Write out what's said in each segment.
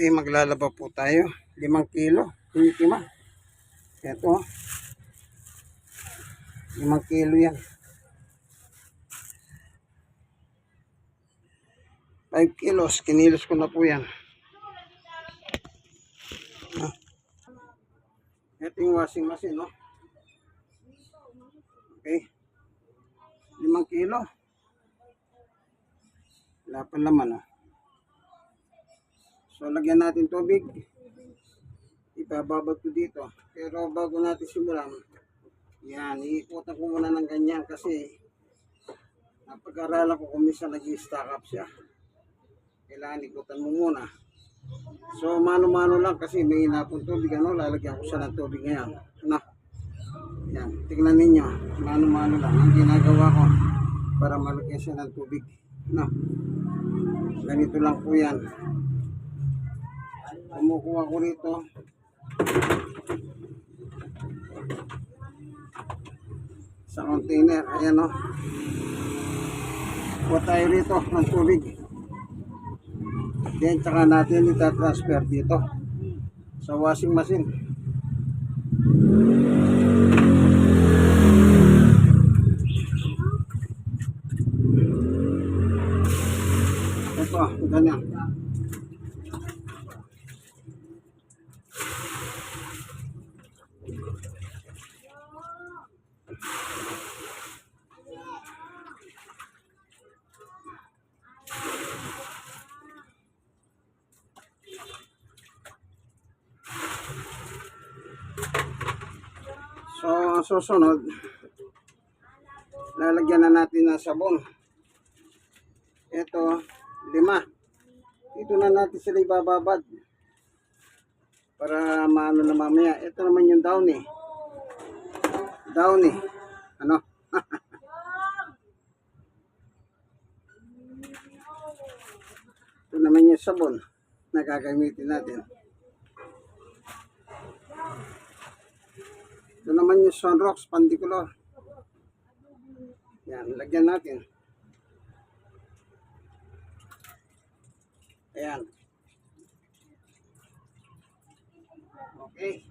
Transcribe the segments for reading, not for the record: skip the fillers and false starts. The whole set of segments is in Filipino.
Okay, maglalaba po tayo. 5 kilo. Tinitima. Ito. 5 kilo yan. 5 kilos. Kinilos ko na po yan. Ito yung washing machine, no? Okay. 5 kilo. Wala pa naman, no? So, lagyan natin tubig. Ibababad ko dito. Pero bago natin simulan, yan, iikutan ko muna ng ganyan kasi napag-aralan ko kung minsan nag-stack up siya. Kailangan ikutan mo muna. So, mano-mano lang kasi may inapong tubig, ano, lalagyan ko siya ng tubig ngayon. Ano? Yan, tingnan ninyo. Mano-mano lang ang ginagawa ko para malagyan siya ng tubig. Ano? Ganito lang po yan. Kumukuha ko rito. Sa container. Ayan, o. Kuha tayo rito ng tubig. Then, tsaka natin itatransfer dito sa washing machine. Ito, ganyan. So, ang susunod, lalagyan na natin ng sabon. Ito, 5. Dito na natin sila ibababad para maano na mamaya. Ito naman yung downy. Downy. Ano? Ito naman yung sabon na gagamitin natin. Ito naman yung Sunrox Pandicolor. Yan, lagyan natin. Ayan. Okay.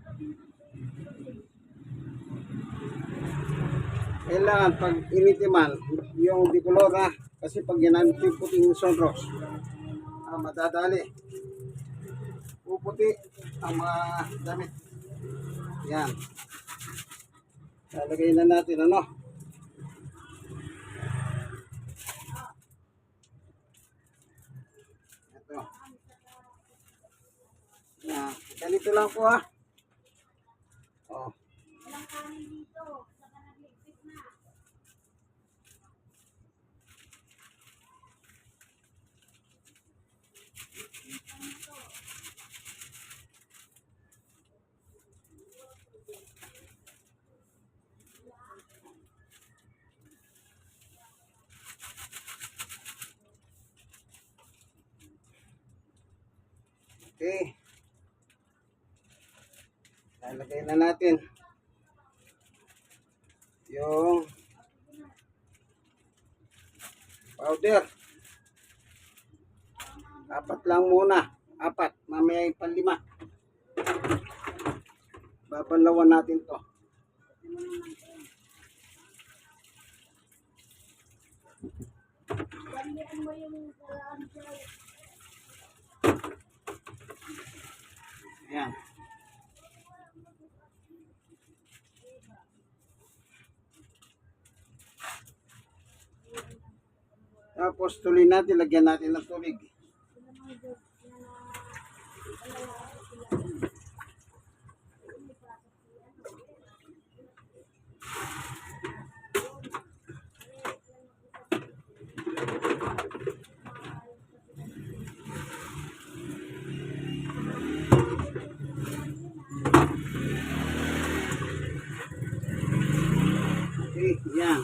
Kailangan pag initiman yung dicolor na kasi pag ginamit yung puting Sunrox, madadali. Puputi ang mga damit. Yan. Lalagay na natin, ano? Ito. Yan. Ganito lang po, ha. Oh. Okay. Lalagay na natin yung powder. 4 lang muna. 4. Mamaya yung 5. Babalawan natin to. Ayan. Tapos tuloy natin, lagyan natin ng tubig. Okay, yan.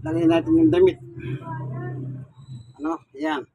Lagay natin yung damit. Ano? Yan.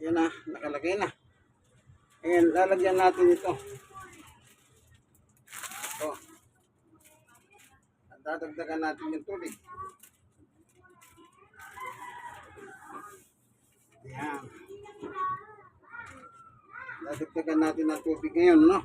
Ayan na, nakalagay na. Ayan, lalagyan natin ito. Ito. At dadagdagan natin yung tubig. Ayan. Dadagdagan natin ang tubig ngayon, no?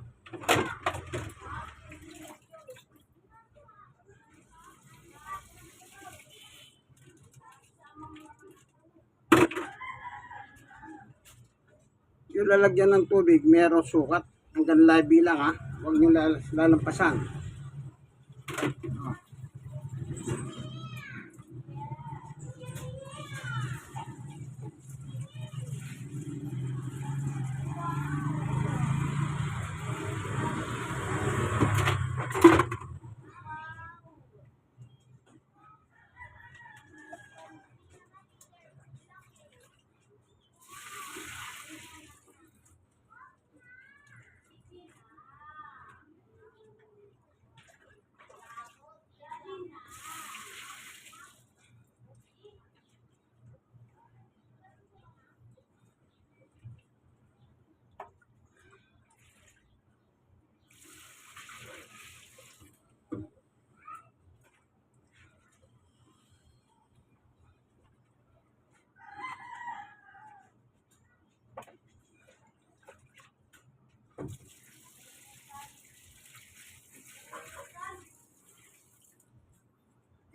Yung lalagyan ng tubig, meron sukat. Hanggang labi lang, ha? Huwag nyo lalampasan.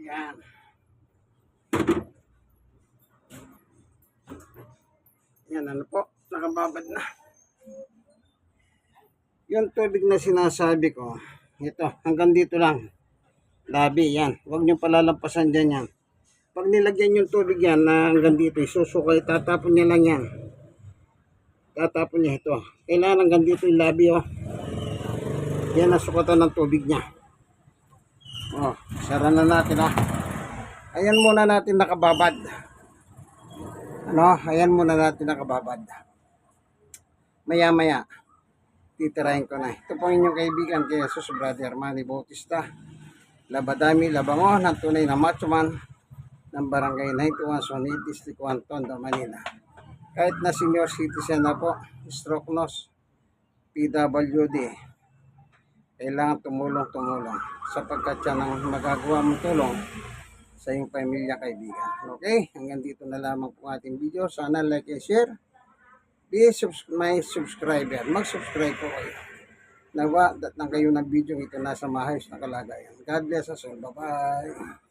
Yan. Yan, ano po, nakababad na. Yung tubig na sinasabi ko, ito, hanggang dito lang. Labi, yan. Huwag nyo palalampasan dyan yan. Pag nilagyan yung tubig yan na hanggang dito, isusukay, tatapon niya lang yan. Tatapon niya ito. Kailangan hanggang dito yung labi, oh. Yan ang sukatan ng tubig niya. Oh, sara na natin, oh. Ayan muna natin nakababad. Ano? Ayan muna natin nakababad. Maya-maya, titirahin ko na. Ito po inyong kaibigan kay Jesus Brother Manny Bautista. Labadami, labango ng tunay na macho man. ng Barangay 91 Sonid, District 1, Tondo, Manila. Kahit na senior citizen na po, stroke nurse, PWD, kailangan tumulong-tumulong sapagkat yan ang magagawa mong tulong sa iyong pamilya, kaibigan. Okay? Hanggang dito na lamang po ating video. Sana like and share. Be my subscriber. Mag-subscribe po kayo. Nawa, dat lang kayo ng video ito nasa maayos na kalagayan. God bless us all. Bye-bye.